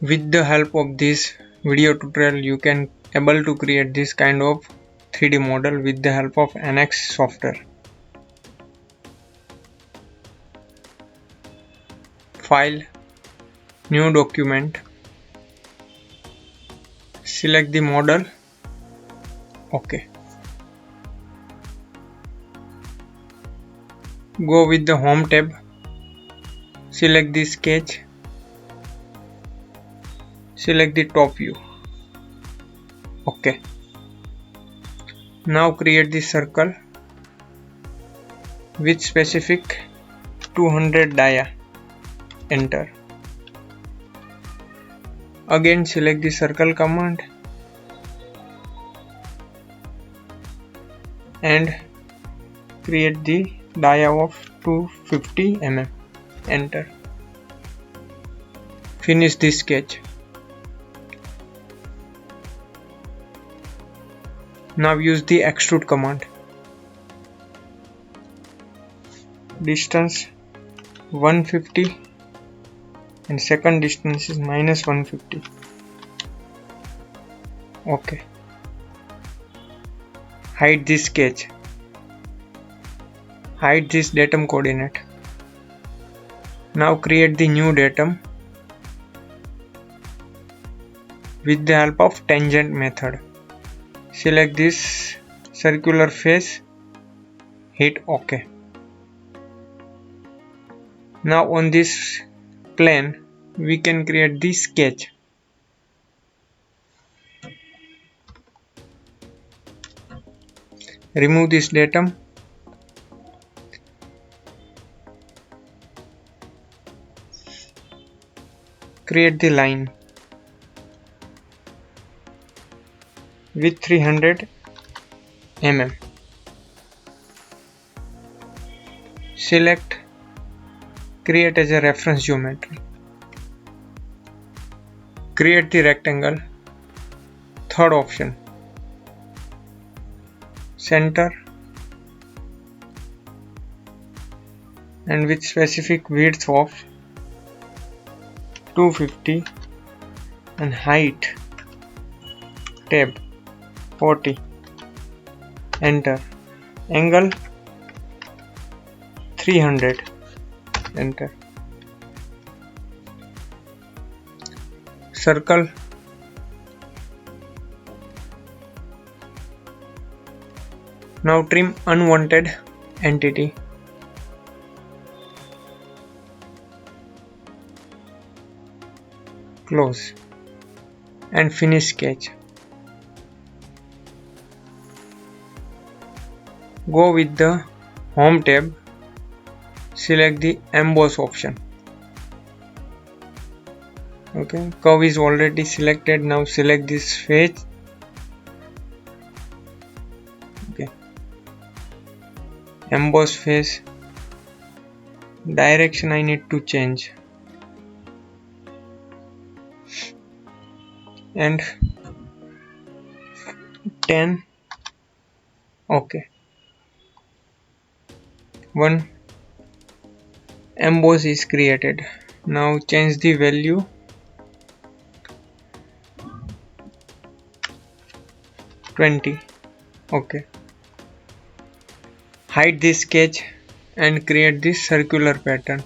With the help of this video tutorial, you can able to create this kind of 3D model with the help of NX software. File, new document, select the model, OK. Go with the home tab, select the sketch, select the top view, OK. Now create the circle with specific 200 dia, enter. Again select the circle command and create the dia of 250 mm, enter. Finish the sketch. Now use the extrude command. Distance 150 and second distance is -150. OK. Hide this sketch. Hide this datum coordinate. Now create the new datum with the help of tangent method. Select this circular face, hit OK. Now on this plane we can create the sketch. Remove this datum. Create the line with 300 mm. Select create as a reference geometry. Create the rectangle, third option, center, and with specific width of 250 and height tab 40, enter. Angle 300, enter. Circle, now trim unwanted entity. Close and finish sketch. Go with the home tab, select the emboss option. Okay, curve is already selected. Now select this face. Okay, emboss face. Direction I need to change. And 10. Okay. One emboss is created. Now change the value. $20. Okay. Hide this sketch and create this circular pattern.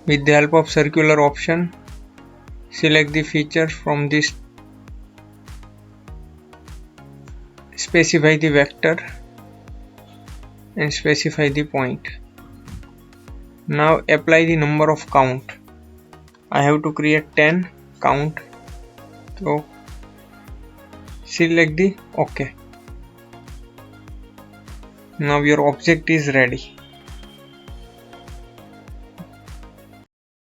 With the help of circular option, select the feature from this, specify the vector and specify the point. Now apply the number of count. I have to create 10 count. So select the OK. Now your object is ready.